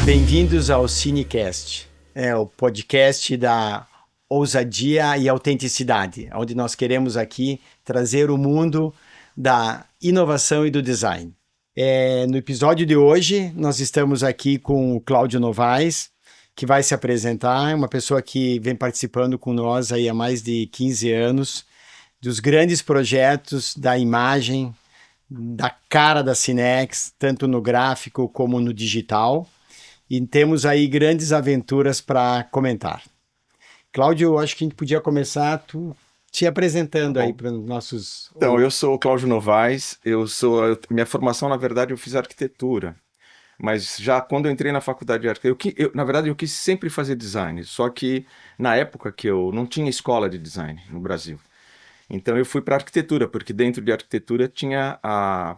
Bem-vindos ao Cinecast, o podcast da ousadia e autenticidade, onde nós queremos aqui trazer o mundo da inovação e do design. No episódio de hoje, nós estamos aqui com o Cláudio Novaes, que vai se apresentar, é uma pessoa que vem participando com nós aí há mais de 15 anos, dos grandes projetos da imagem, da cara da Cinex, tanto no gráfico como no digital. E temos aí grandes aventuras para comentar. Cláudio, eu acho que a gente podia começar te apresentando aí para os nossos... Então, eu sou o Cláudio Novaes, minha formação, na verdade, eu fiz arquitetura, mas já quando eu entrei na faculdade de arquitetura, na verdade, eu quis sempre fazer design, só que na época que eu não tinha escola de design no Brasil. Então eu fui para arquitetura, porque dentro de arquitetura tinha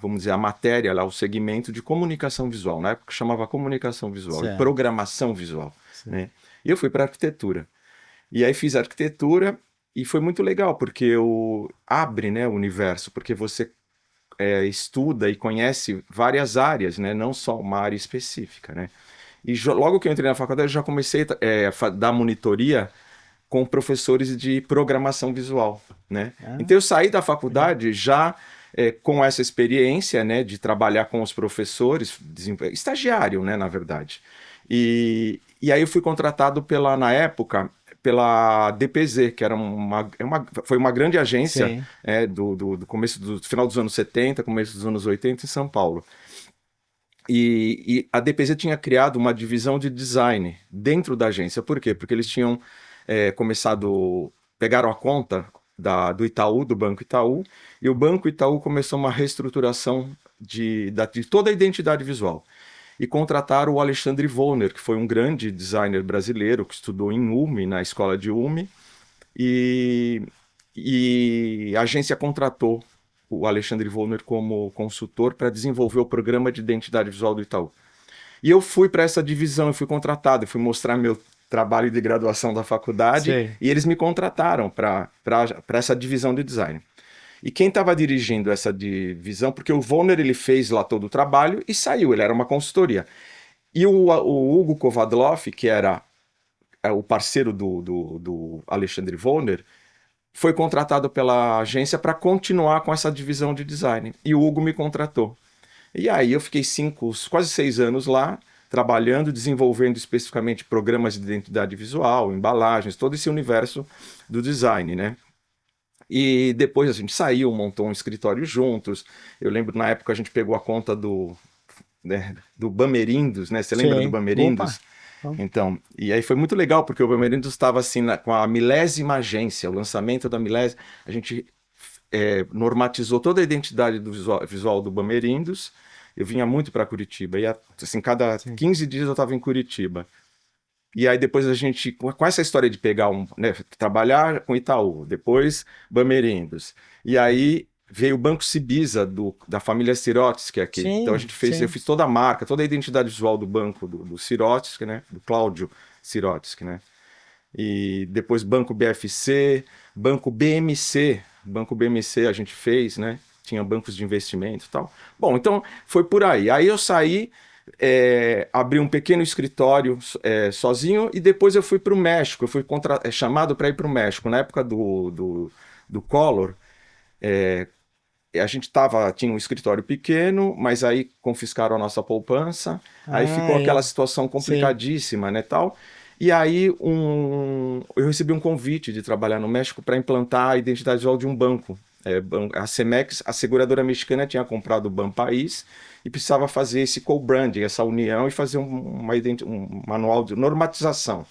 vamos dizer, a matéria lá, o segmento de comunicação visual. Na época chamava comunicação visual e programação visual, né? E eu fui para arquitetura. E aí fiz arquitetura e foi muito legal, porque abre, né, o universo, porque você estuda e conhece várias áreas, né? Não só uma área específica, né? E logo que eu entrei na faculdade, eu já comecei a dar monitoria com professores de programação visual, né? Então eu saí da faculdade já com essa experiência, né, de trabalhar com os professores, estagiário, né, na verdade. E aí eu fui contratado na época, pela DPZ, que era foi uma grande agência do final dos anos 70, começo dos anos 80 em São Paulo. E a DPZ tinha criado uma divisão de design dentro da agência. Por quê? Porque eles tinham pegaram a conta do Itaú, do Banco Itaú, e o Banco Itaú começou uma reestruturação de toda a identidade visual. E contrataram o Alexandre Wollner, que foi um grande designer brasileiro, que estudou em UME, na escola de UME, e a agência contratou o Alexandre Wollner como consultor para desenvolver o programa de identidade visual do Itaú. E eu fui para essa divisão, eu fui contratado, eu fui mostrar meu trabalho de graduação da faculdade. Sim. E eles me contrataram para essa divisão de design. E quem estava dirigindo essa divisão, porque o Wollner ele fez lá todo o trabalho e saiu, ele era uma consultoria. E o Hugo Kovadloff, que era o parceiro do Alexandre Wollner, foi contratado pela agência para continuar com essa divisão de design. E o Hugo me contratou. E aí eu fiquei quase 6 anos lá, trabalhando, desenvolvendo especificamente programas de identidade visual, embalagens, todo esse universo do design, né? E depois a gente saiu, montou um escritório juntos. Eu lembro, na época, a gente pegou a conta do Bamerindos, né? Você lembra do Bamerindos? Opa. Então, e aí foi muito legal, porque o Bamerindos estava assim, com a milésima agência, o lançamento da milésima, a gente normatizou toda a identidade do visual do Bamerindos. Eu vinha muito para Curitiba, e assim, cada 15 dias eu estava em Curitiba. E aí depois a gente, com essa história de pegar trabalhar com Itaú, depois Bamerindos, e aí veio o Banco Cibiza, da família Sirotsky aqui. Sim, então a gente eu fiz toda a marca, toda a identidade visual do banco do Sirotsky, né? Do Cláudio Sirotsky, né? E depois Banco BFC, Banco BMC a gente fez, né? Tinha bancos de investimento e tal. Bom, então foi por aí. Aí eu saí, abri um pequeno escritório sozinho, e depois eu fui para o México. Eu fui chamado para ir para o México. Na época do Collor, a gente tinha um escritório pequeno, mas aí confiscaram a nossa poupança. Aí ficou aquela situação complicadíssima, né, tal. E aí eu recebi um convite de trabalhar no México para implantar a identidade visual de um banco. A Cemex, a seguradora mexicana, tinha comprado o Banpaís e precisava fazer esse co-branding, essa união, e fazer um manual de normatização.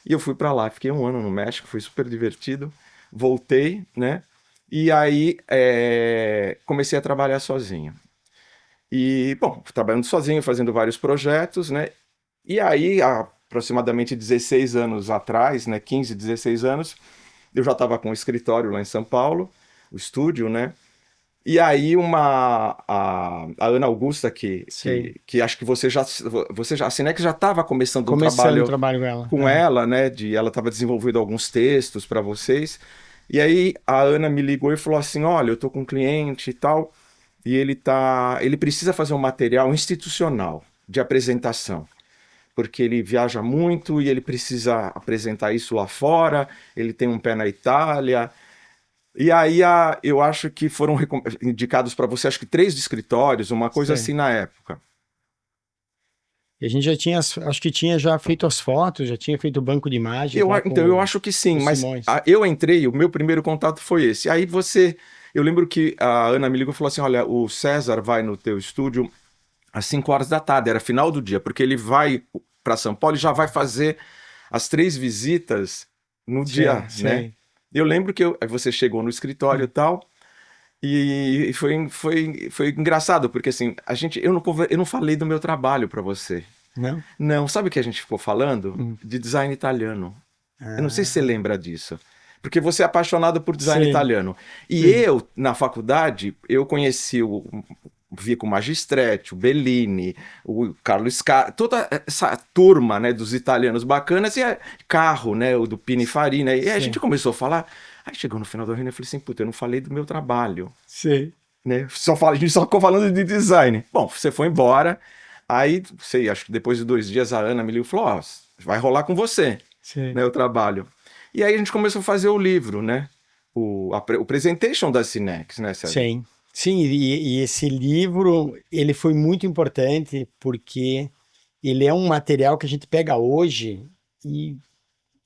E eu fui para lá, fiquei 1 ano no México, foi super divertido. Voltei, né? E aí comecei a trabalhar sozinho. E, bom, trabalhando sozinho, fazendo vários projetos, né? E aí, aproximadamente 16 anos atrás, né, 15, 16 anos, eu já estava com um escritório lá em São Paulo, o estúdio, né? E aí a Ana Augusta, que acho que a Cinex já estava começando um trabalho com ela, né? Ela estava desenvolvendo alguns textos para vocês. E aí a Ana me ligou e falou assim: olha, eu estou com um cliente e tal, e ele precisa fazer um material institucional de apresentação porque ele viaja muito e ele precisa apresentar isso lá fora, ele tem um pé na Itália. E aí eu acho que foram indicados para você, acho que 3 escritórios, uma coisa assim na época. E a gente já tinha, acho que tinha já feito as fotos, já tinha feito o banco de imagens. Então, eu acho que sim, mas eu entrei, o meu primeiro contato foi esse. Aí eu lembro que a Ana me ligou e falou assim, olha, o César vai no teu estúdio às 5 horas da tarde, era final do dia, porque ele vai para São Paulo e já vai fazer as 3 visitas no dia, né? Eu lembro que você chegou no escritório e tal, e foi engraçado, porque assim, eu não falei do meu trabalho para você. Não? Não, sabe o que a gente ficou falando? De design italiano. Eu não sei se você lembra disso. Porque você é apaixonado por design italiano. E eu, na faculdade, eu conheci o Vico Magistretti, o Bellini, o Carlo Scarpa, toda essa turma, né, dos italianos bacanas, e carro, né, o do Pininfarina. E a gente começou a falar. Aí chegou no final da reunião e falei assim, puta, eu não falei do meu trabalho. Sim. Né? A gente só ficou falando de design. Bom, você foi embora. Aí, acho que depois de 2 dias a Ana me ligou e falou, ó, vai rolar com você, né, o trabalho. E aí a gente começou a fazer o livro, né? O presentation da Cinex, né, César? Sim, e esse livro, ele foi muito importante porque ele é um material que a gente pega hoje e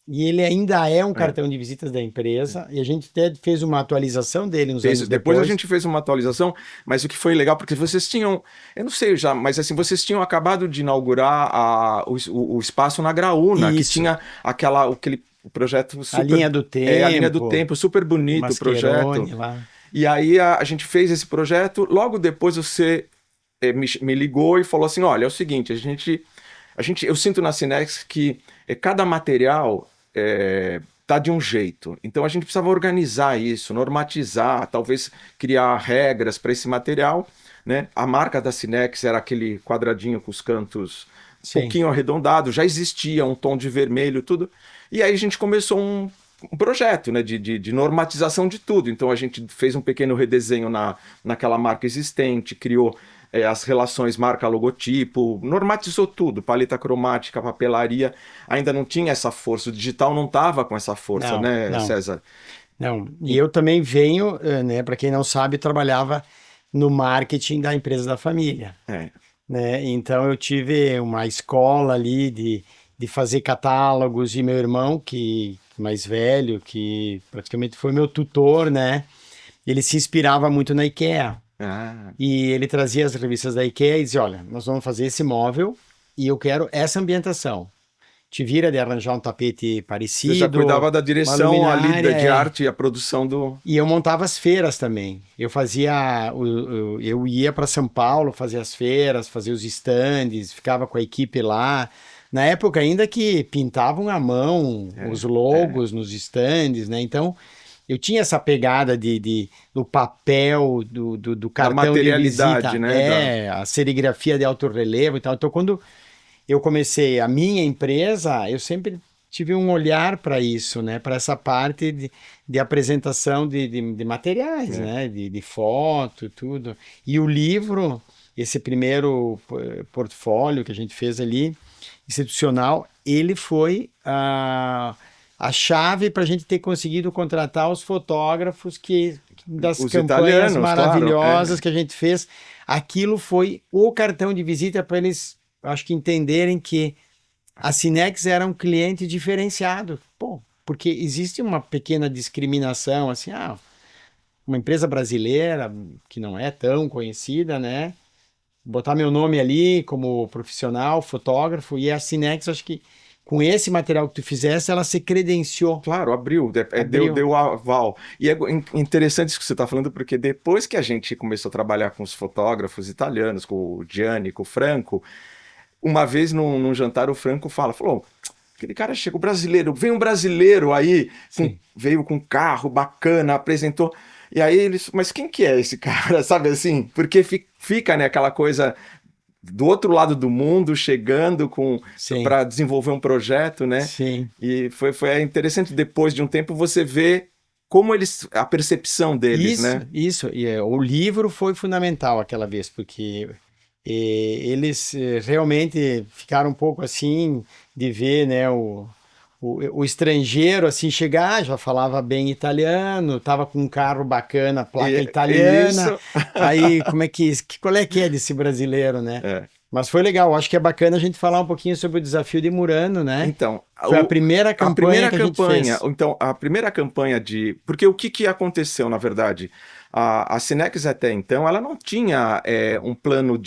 ele ainda é um cartão de visitas da empresa, e a gente até fez uma atualização dele nos anos depois. Depois a gente fez uma atualização, mas o que foi legal, porque vocês tinham, eu não sei já, mas assim, vocês tinham acabado de inaugurar o espaço na Graúna, que tinha aquele projeto super... A linha do tempo. A linha do tempo, super bonito o projeto. Lá. E aí a gente fez esse projeto, logo depois você me ligou e falou assim, olha, é o seguinte, eu sinto na Cinex que cada material tá de um jeito. Então a gente precisava organizar isso, normatizar, talvez criar regras para esse material, né? A marca da Cinex era aquele quadradinho com os cantos um pouquinho arredondado, já existia um tom de vermelho, tudo. E aí a gente começou um projeto, né, de normatização de tudo. Então a gente fez um pequeno redesenho naquela marca existente, criou as relações marca-logotipo, normatizou tudo, paleta cromática, papelaria, ainda não tinha essa força, o digital não estava com essa força, né, César? Não, e eu também venho, né, para quem não sabe, trabalhava no marketing da empresa da família, né, então eu tive uma escola ali de fazer catálogos, e meu irmão, que mais velho, que praticamente foi meu tutor, né, ele se inspirava muito na IKEA. E ele trazia as revistas da IKEA e dizia, olha, nós vamos fazer esse móvel e eu quero essa ambientação. Te vira de arranjar um tapete parecido. Você já cuidava da direção ali de arte e a produção do... E eu montava as feiras também. Eu fazia... Eu ia para São Paulo fazer as feiras, fazer os estandes, ficava com a equipe lá. Na época ainda que pintavam à mão os logos nos estandes, né? Então... Eu tinha essa pegada do papel, do cartão da materialidade, de visita, né? A serigrafia de alto relevo e tal. Então, quando eu comecei a minha empresa, eu sempre tive um olhar para isso, né? Para essa parte de apresentação de materiais, né? De foto e tudo. E o livro, esse primeiro portfólio que a gente fez ali, institucional, ele foi a chave para a gente ter conseguido contratar os fotógrafos das os campanhas maravilhosas que a gente fez. Aquilo foi o cartão de visita para eles, acho que entenderem que a Cinex era um cliente diferenciado. Pô, porque existe uma pequena discriminação, assim, uma empresa brasileira que não é tão conhecida, né? Botar meu nome ali como profissional, fotógrafo, e a Cinex, acho que com esse material que tu fizesse, ela se credenciou. Claro, abriu. Deu aval. E é interessante isso que você está falando, porque depois que a gente começou a trabalhar com os fotógrafos italianos, com o Gianni, com o Franco, uma vez num jantar o Franco falou, aquele cara chegou brasileiro, vem um brasileiro aí, veio com um carro bacana, apresentou... E aí eles, mas quem que é esse cara, sabe assim? Porque fica, né, aquela coisa... do outro lado do mundo, chegando para desenvolver um projeto, né? Sim. E foi interessante, depois de um tempo, você ver como a percepção deles, né? Isso, e o livro foi fundamental aquela vez, porque E eles realmente ficaram um pouco assim de ver, né, o estrangeiro assim chegar, já falava bem italiano, tava com um carro bacana, placa italiana. Isso. Aí, qual é que é desse brasileiro, né? É. Mas foi legal, acho que é bacana a gente falar um pouquinho sobre o desafio de Murano, né? Então, Foi a primeira a campanha primeira que a gente campanha, fez. então, a primeira campanha de. Porque o que aconteceu, na verdade? A Cinex até então, ela não tinha um plano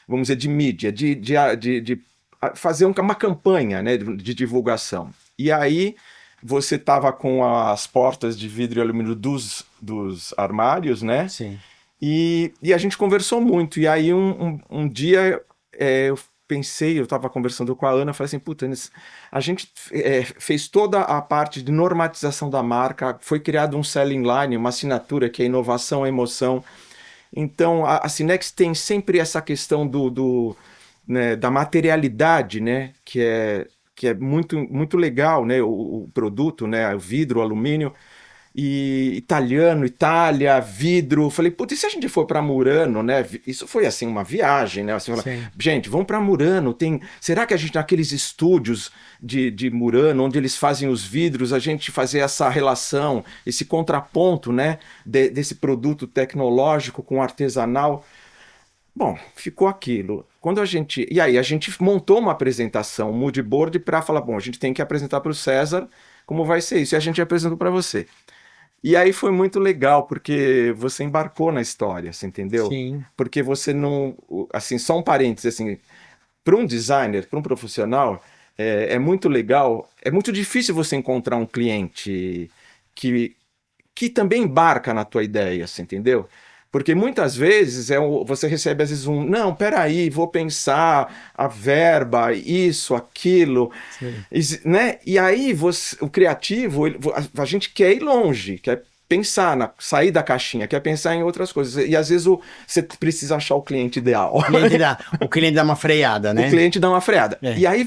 vamos dizer, de mídia, de fazer uma campanha, né, de divulgação. E aí você estava com as portas de vidro e alumínio dos armários, né? Sim. E a gente conversou muito. E aí um dia eu pensei, eu estava conversando com a Ana, falei assim, puta, a gente fez toda a parte de normatização da marca, foi criado um selling line, uma assinatura que é inovação, emoção. Então a Cinex tem sempre essa questão né, da materialidade, né, que é muito legal, né, o produto, né, o vidro, o alumínio, e italiano, Itália, vidro. Falei, putz, e se a gente for para Murano, né? Isso foi assim uma viagem, né? Assim, gente, vamos para Murano. Será que a gente naqueles estúdios de Murano, onde eles fazem os vidros, a gente fazer essa relação, esse contraponto, né? Desse produto tecnológico com artesanal? Bom, ficou aquilo. E aí a gente montou uma apresentação, um mood board para falar, bom, a gente tem que apresentar para o César como vai ser isso. E a gente apresentou para você. E aí foi muito legal, porque você embarcou na história, você entendeu? Sim. Porque você não. Assim, só um parênteses, assim, para um designer, para um profissional, é muito legal, é muito difícil você encontrar um cliente que, que também embarca na tua ideia, você entendeu? Porque muitas vezes você recebe às vezes não, peraí, vou pensar a verba, isso, aquilo, Sim. né? E aí o criativo, a gente quer ir longe, quer pensar, sair da caixinha, quer pensar em outras coisas. E às vezes você precisa achar o cliente ideal. O cliente dá uma freada, né? O cliente dá uma freada. É. E aí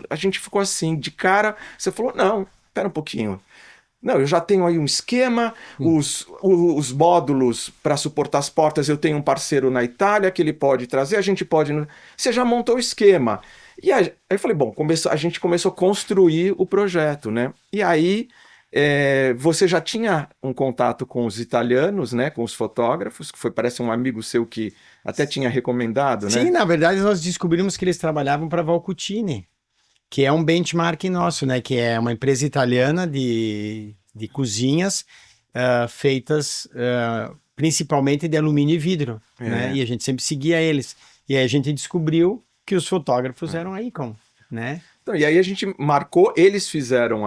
a gente ficou assim, de cara, você falou, não, pera um pouquinho. Não, eu já tenho aí um esquema, os módulos para suportar as portas, eu tenho um parceiro na Itália que ele pode trazer, a gente pode. Você já montou o esquema. E aí eu falei, bom, a gente começou a construir o projeto, né? E aí você já tinha um contato com os italianos, né? Com os fotógrafos, que parece um amigo seu que até tinha recomendado, né? Sim, na verdade nós descobrimos que eles trabalhavam para Valcutini, que é um benchmark nosso, né? Que é uma empresa italiana de cozinhas feitas principalmente de alumínio e vidro, né? E a gente sempre seguia eles. E aí a gente descobriu que os fotógrafos eram a Icon, né? Então, e aí a gente marcou, eles fizeram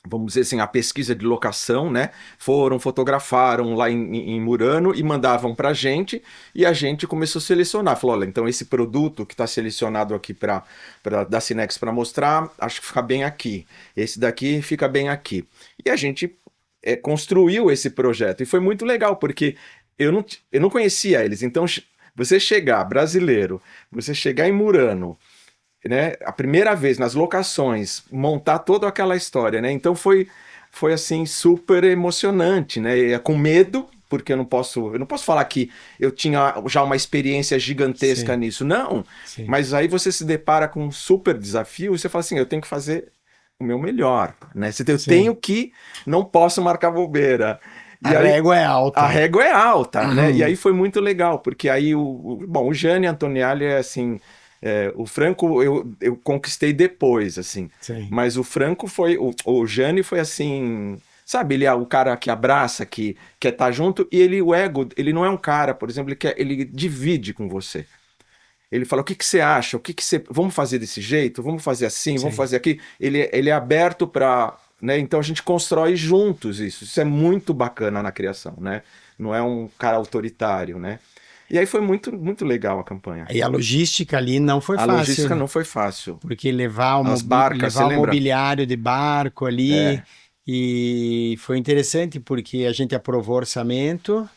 vamos dizer assim, a pesquisa de locação, né? Foram, fotografaram lá em Murano e mandavam para a gente, e a gente começou a selecionar. Falou, olha, então esse produto que está selecionado aqui da Cinex para mostrar, acho que fica bem aqui. Esse daqui fica bem aqui. E a gente construiu esse projeto. E foi muito legal, porque eu não conhecia eles. Então, você chegar, brasileiro, você chegar em Murano, né, a primeira vez nas locações, montar toda aquela história, né? Então foi assim super emocionante, né? E com medo, porque eu não posso falar que eu tinha já uma experiência gigantesca Sim. nisso, não. Sim. Mas aí você se depara com um super desafio e você fala assim, eu tenho que fazer o meu melhor, né? Eu tenho que, não posso marcar bobeira. A régua é alta. A régua é alta, né? E aí foi muito legal, porque aí o Gianni Antoniali é assim. O Franco eu conquistei depois, assim. Sim. Mas o Franco foi. O Gianni foi assim. Sabe, ele é o cara que abraça, que quer estar junto, e o ego, ele não é um cara, por exemplo, ele divide com você. Ele fala, o que você acha? Vamos fazer desse jeito? Vamos fazer assim? Vamos fazer aqui? Ele é aberto para. Né? Então a gente constrói juntos isso. Isso é muito bacana na criação, né? Não é um cara autoritário, né? E aí foi muito, muito legal a campanha. E a logística ali não foi fácil. A logística não foi fácil. Porque levar As barcas, levar o mobiliário de barco ali. E foi interessante porque a gente aprovou orçamento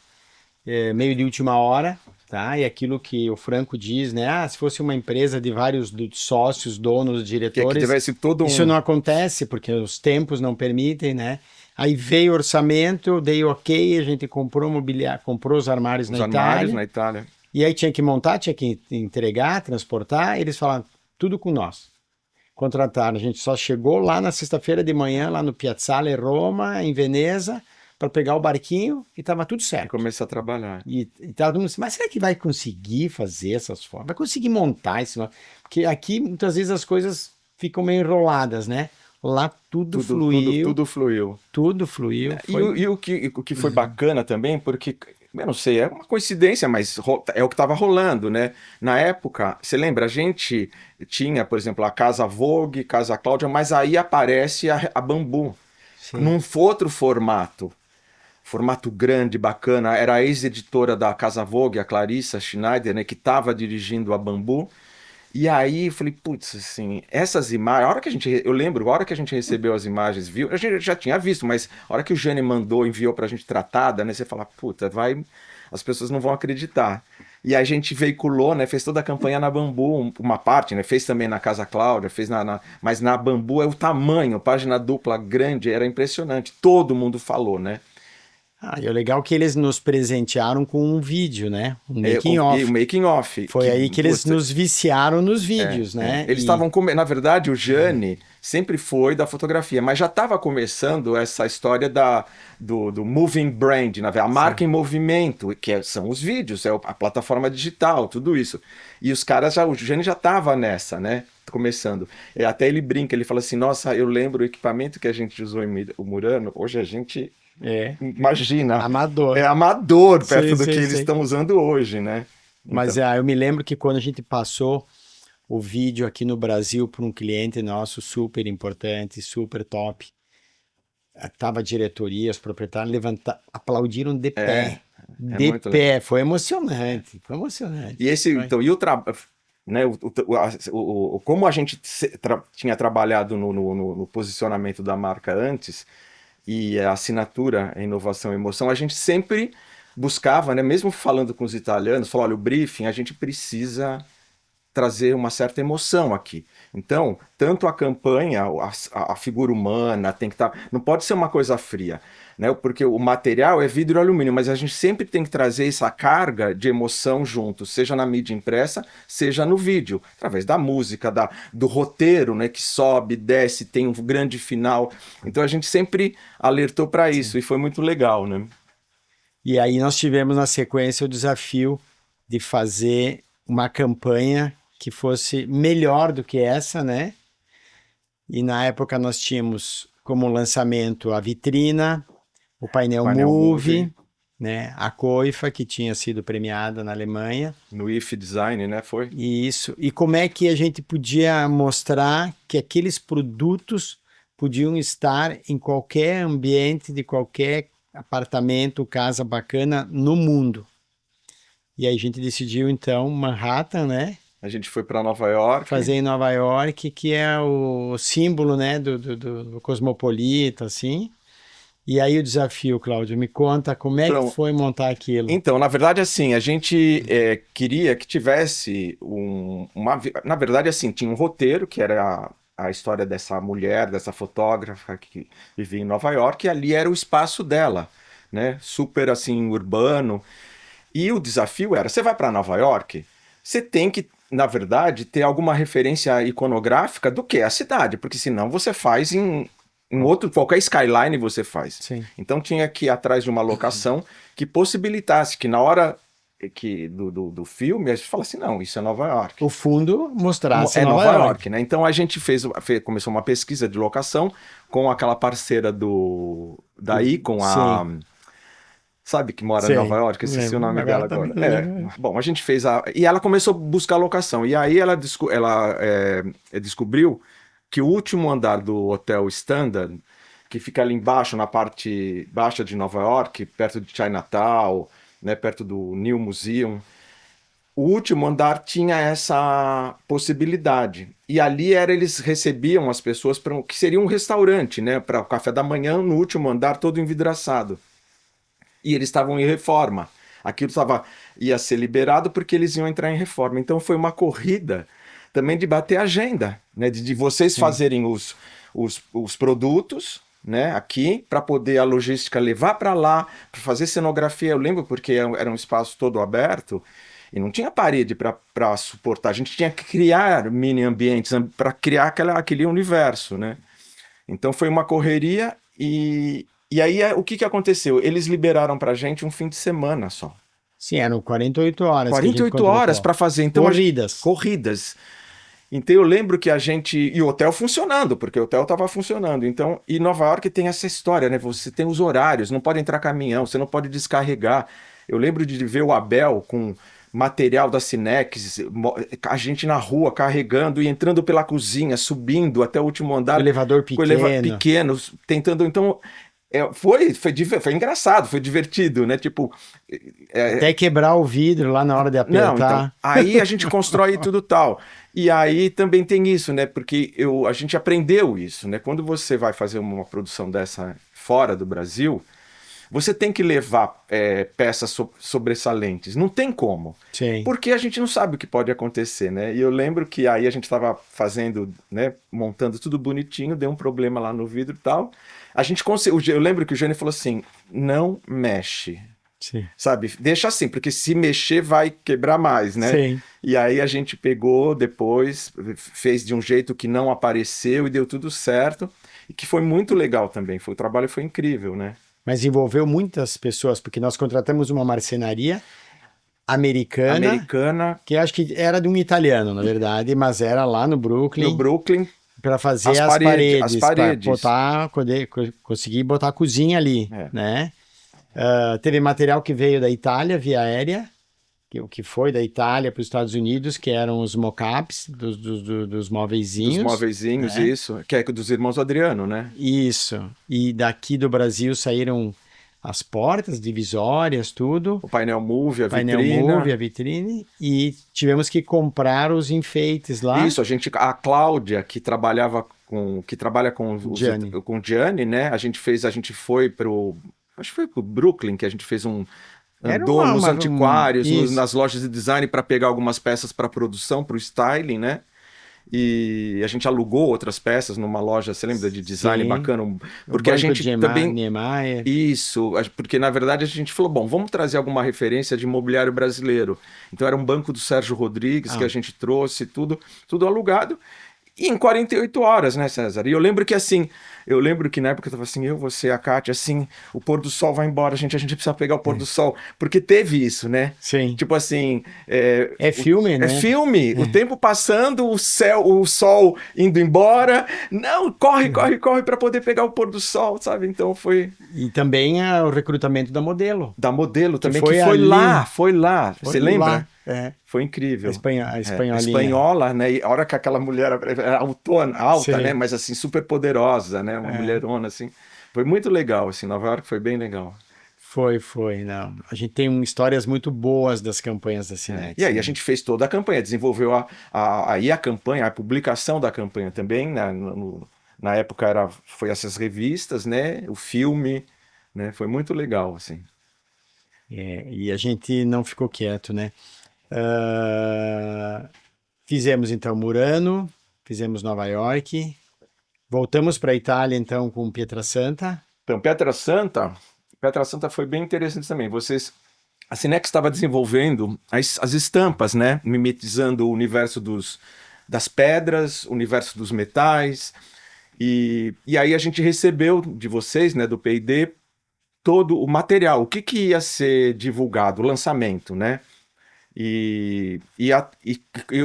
meio de última hora, tá? E aquilo que o Franco diz, né? Ah, se fosse uma empresa de vários sócios, donos, diretores, que tivesse todo isso não acontece porque os tempos não permitem, né? Aí veio o orçamento, eu dei ok, a gente comprou mobiliário, comprou os armários Os na armários Itália. na Itália. E aí tinha que montar, tinha que entregar, transportar. Eles falaram, tudo com nós. Contrataram. A gente só chegou lá na sexta-feira de manhã, lá no Piazzale Roma, em Veneza, para pegar o barquinho e estava tudo E certo. começar a trabalhar. E tava todo mundo assim, mas será que vai conseguir fazer essas formas? Vai conseguir montar isso? Porque aqui muitas vezes as coisas ficam meio enroladas, né? Lá tudo fluiu, Tudo fluiu. tudo fluiu. E, Foi... o que foi bacana também, porque, eu não sei, é uma coincidência, mas é o que estava rolando, né? Na época, você lembra, a gente tinha, por exemplo, a Casa Vogue, Casa Cláudia, mas aí aparece a Bambu, Sim. num outro formato grande, bacana. Era a ex-editora da Casa Vogue, a Clarissa Schneider, né, que estava dirigindo a Bambu. E aí eu falei, putz, assim, essas imagens, eu lembro, a hora que a gente recebeu as imagens, viu, a gente já tinha visto, mas a hora que o Jânio mandou, enviou pra gente tratada, né, você fala, puta, as pessoas não vão acreditar. E a gente veiculou, né, fez toda a campanha na Bambu, uma parte, né, fez também na Casa Cláudia, mas na Bambu é o tamanho, página dupla grande, era impressionante, todo mundo falou, né. Ah, e o legal é que eles nos presentearam com um vídeo, né? Um making O off. making off. Foi aí que eles nos viciaram nos vídeos, né? Eles estavam na verdade, o Jânio sempre foi da fotografia, mas já estava começando essa história do moving brand, a marca em movimento, são os vídeos, a plataforma digital, tudo isso. E os caras o Jânio já estava nessa, né? Começando. Até ele brinca, ele fala assim: nossa, eu lembro o equipamento que a gente usou em Murano, hoje a gente. Imagina. Amador. É amador perto Sim, do sim, que eles sim. estão usando hoje, né? Mas eu me lembro que quando a gente passou o vídeo aqui no Brasil para um cliente nosso super importante, super top, tava a diretoria, os proprietários aplaudiram de pé. De muito pé. legal. Foi emocionante. Foi emocionante. E então, e o trabalho. Né, como a gente tinha trabalhado no posicionamento da marca antes, e a assinatura, a inovação e emoção, a gente sempre buscava, né, mesmo falando com os italianos, falou, olha, o briefing, a gente precisa trazer uma certa emoção aqui. Então, tanto a campanha, a figura humana tem que estar... Não pode ser uma coisa fria, né? Porque o material é vidro e alumínio, mas a gente sempre tem que trazer essa carga de emoção junto, seja na mídia impressa, seja no vídeo, através da música, do roteiro, né? Que sobe, desce, tem um grande final. Então a gente sempre alertou para isso. Sim. E foi muito legal, né? E aí nós tivemos na sequência o desafio de fazer uma campanha que fosse melhor do que essa, né? E na época nós tínhamos como lançamento a vitrina, o painel Move, né? A coifa, que tinha sido premiada na Alemanha. No IF Design, né? Foi. Isso. E como é que a gente podia mostrar que aqueles produtos podiam estar em qualquer ambiente, de qualquer apartamento, casa bacana no mundo. E aí a gente decidiu, então, Manhattan, né? A gente foi para Nova York. Fazer em Nova York, que é o símbolo, né, do cosmopolita, assim. E aí o desafio, Cláudio, me conta como é que foi montar aquilo. Então, na verdade, assim, a gente queria que tivesse na verdade, assim, tinha um roteiro, que era a história dessa mulher, dessa fotógrafa que vivia em Nova York, e ali era o espaço dela, né? Super, assim, urbano. E o desafio era, você vai para Nova York, você tem que, na verdade, ter alguma referência iconográfica do que é a cidade, porque senão você faz em qualquer skyline você faz. Sim. Então tinha que ir atrás de uma locação que possibilitasse que na hora do filme a gente fala assim, não, isso é Nova York. O fundo mostrasse Nova York, né? Então a gente começou uma pesquisa de locação com aquela parceira da Icon, sabe, que mora em Nova York? Esqueci o nome dela agora. Bom, a gente fez e ela começou a buscar locação. E aí ela descobriu que o último andar do Hotel Standard, que fica ali embaixo, na parte baixa de Nova York, perto de Chinatown, né, perto do New Museum, o último andar tinha essa possibilidade. E ali eles recebiam as pessoas para que seria um restaurante, né, para o café da manhã, no último andar, todo envidraçado. E eles estavam em reforma. Aquilo ia ser liberado porque eles iam entrar em reforma. Então foi uma corrida também de bater agenda, né? De vocês fazerem os produtos, né, aqui, para poder a logística levar para lá, para fazer cenografia. Eu lembro porque era um espaço todo aberto e não tinha parede para suportar. A gente tinha que criar mini ambientes para criar aquele universo, né? Então foi uma correria e aí o que aconteceu? Eles liberaram para a gente um fim de semana só. Sim, eram 48 horas que a gente 48 horas para fazer. Então, corridas. Corridas. Então eu lembro que a gente. E o hotel funcionando, porque o hotel estava funcionando. Então, e Nova York tem essa história, né? Você tem os horários, não pode entrar caminhão, você não pode descarregar. Eu lembro de ver o Abel com material da Cinex, a gente na rua carregando e entrando pela cozinha, subindo até o último andar. O elevador pequeno. Pequeno, tentando. Então. Foi engraçado, foi divertido, né? Tipo. Até quebrar o vidro lá na hora de apertar. Não, então, aí a gente constrói tudo tal. E aí também tem isso, né? Porque a gente aprendeu isso, né? Quando você vai fazer uma produção dessa fora do Brasil, você tem que levar peças sobressalentes. Não tem como. Sim. Porque a gente não sabe o que pode acontecer, né? E eu lembro que aí a gente estava fazendo, né? Montando tudo bonitinho, deu um problema lá no vidro e tal. A gente conseguiu. Eu lembro que o Jânio falou assim: não mexe. Sim. Sabe? Deixa assim, porque se mexer vai quebrar mais, né? Sim. E aí a gente pegou depois, fez de um jeito que não apareceu e deu tudo certo. E que foi muito legal também. O trabalho foi incrível, né? Mas envolveu muitas pessoas, porque nós contratamos uma marcenaria americana, que acho que era de um italiano, na verdade, mas era lá no Brooklyn. No Brooklyn. Para fazer as paredes. Para botar, conseguir botar a cozinha ali, né? Teve material que veio da Itália via aérea, que foi da Itália para os Estados Unidos, que eram os mock-ups dos móveizinhos. Dos móveizinhos, né? Isso. Que é dos irmãos Adriano, né? Isso. E daqui do Brasil saíram as portas divisórias, tudo. O painel Move, a vitrine. E tivemos que comprar os enfeites lá. Isso, a Cláudia, que trabalha com o Gianni, né? A gente foi acho que foi pro Brooklyn, que a gente fez andou nos antiquários, nas lojas de design para pegar algumas peças para produção, para o styling, né? E a gente alugou outras peças numa loja, você lembra, de design. Sim. Bacana? Porque a gente também... Niemeyer. Isso, porque na verdade a gente falou, bom, vamos trazer alguma referência de imobiliário brasileiro. Então era um banco do Sérgio Rodrigues que a gente trouxe, tudo alugado. E em 48 horas, né, César? E eu lembro que na época eu tava assim, você, a Kátia, assim, o pôr do sol vai embora, a gente precisa pegar o pôr do sol. Porque teve isso, né? Sim. Tipo assim... É filme, né? É filme. O tempo passando, o sol indo embora. Não, corre para poder pegar o pôr do sol, sabe? Então foi... E também o recrutamento da modelo. Da modelo também, que foi lá. Você lembra? Lá. Foi incrível. A espanholinha. A espanhola, né? E a hora que aquela mulher era alta, né? Mas assim, super poderosa, né? Uma mulherona, assim. Foi muito legal, assim. Nova York foi bem legal. Foi. Não. A gente tem histórias muito boas das campanhas da Cinex. E aí a gente fez toda a campanha, desenvolveu aí a campanha, a publicação da campanha também, na época foi essas revistas, né? O filme, né? Foi muito legal, assim. E a gente não ficou quieto, né? Fizemos então Murano, fizemos Nova York, voltamos para a Itália então com Pietrasanta. Então, Pietrasanta foi bem interessante também. A Cinex estava desenvolvendo as estampas, né? Mimetizando o universo das pedras, o universo dos metais. E aí a gente recebeu de vocês, né, do P&D, todo o material, o que ia ser divulgado, o lançamento, né? E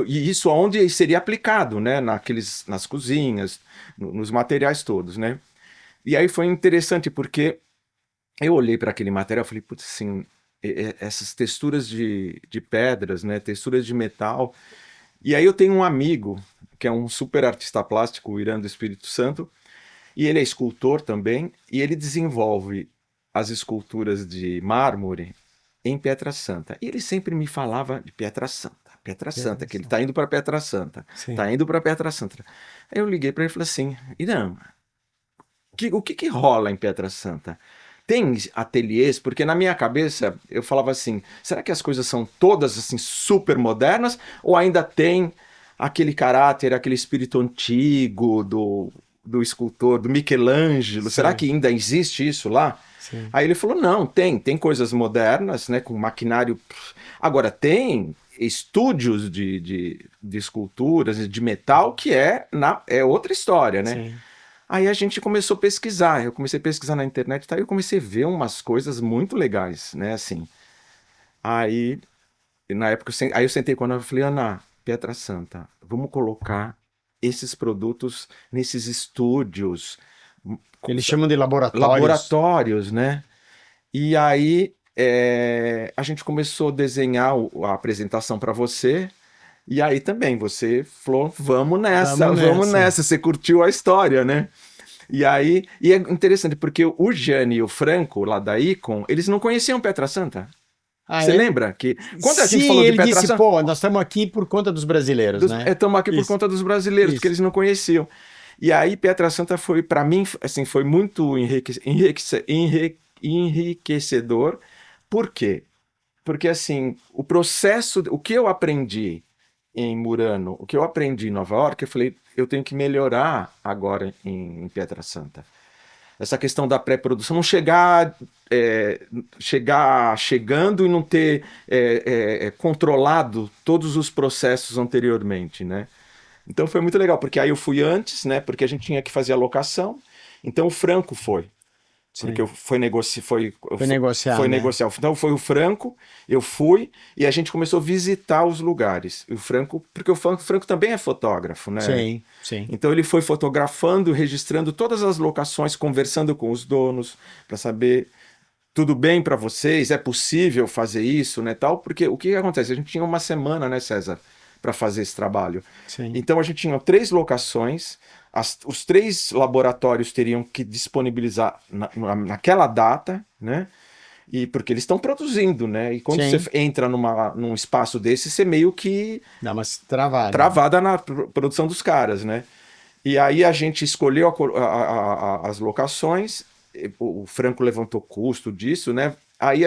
isso aonde seria aplicado, né? Nas cozinhas, nos materiais todos, né? E aí foi interessante porque eu olhei para aquele material e falei, putz, assim, essas texturas de pedras, né? Texturas de metal. E aí eu tenho um amigo que é um super artista plástico, o Irã do Espírito Santo, e ele é escultor também, e ele desenvolve as esculturas de mármore em Pietrasanta. E ele sempre me falava de Pietrasanta, que ele está indo para Pietrasanta, está indo para Pietrasanta. Aí eu liguei para ele e falei assim, Irã, o que rola em Pietrasanta? Tem ateliês? Porque na minha cabeça eu falava assim, será que as coisas são todas assim super modernas ou ainda tem aquele caráter, aquele espírito antigo do escultor, do Michelangelo, Sim. será que ainda existe isso lá? Sim. Aí ele falou, não, tem coisas modernas, né, com maquinário. Agora, tem estúdios de esculturas, de metal, que é outra história, né? Sim. Aí a gente começou a pesquisar, eu comecei a pesquisar na internet, tá? Eu comecei a ver umas coisas muito legais, né, assim. Aí, na época, aí eu sentei com a Ana e falei, Ana, Pietra Santa, vamos colocar esses produtos nesses estúdios, Eles chamam de laboratórios. laboratórios, né? E aí a gente começou a desenhar a apresentação para você. E aí também você falou, vamos nessa. Você curtiu a história, né? E aí, e é interessante porque o Jane e o Franco lá da Icon, eles não conheciam Petra Santa. Ah, Você é? lembra que quando a gente Sim, falou de ele Petra disse, Santa, pô, nós estamos aqui por conta dos brasileiros, né? estamos aqui por Isso. conta dos brasileiros, porque Isso. eles não conheciam. E aí Petra Santa foi, para mim, assim, foi muito enriquecedor. Por quê? Porque assim, o processo, o que eu aprendi em Murano, o que eu aprendi em Nova York, eu falei, eu tenho que melhorar agora em Pietra Santa. Essa questão da pré-produção, não chegando e não ter controlado todos os processos anteriormente, né? Então foi muito legal, porque aí eu fui antes, né? Porque a gente tinha que fazer a locação. Então o Franco foi. Porque foi negociar, né? negociar. Então foi o Franco, eu fui e a gente começou a visitar os lugares. O Franco, porque o Franco também é fotógrafo, né? Sim, sim. Então ele foi fotografando, registrando todas as locações, conversando com os donos para saber tudo bem para vocês, é possível fazer isso, né, tal? Porque o que acontece? A gente tinha uma semana, né, César, para fazer esse trabalho. Sim. Então a gente tinha 3 locações. Os 3 laboratórios teriam que disponibilizar naquela data, né? E porque eles estão produzindo, né? E quando você entra num espaço desse, você meio que dá uma travada. Travada na produção dos caras, né? E aí a gente escolheu as locações, o Franco levantou custo disso, né? Aí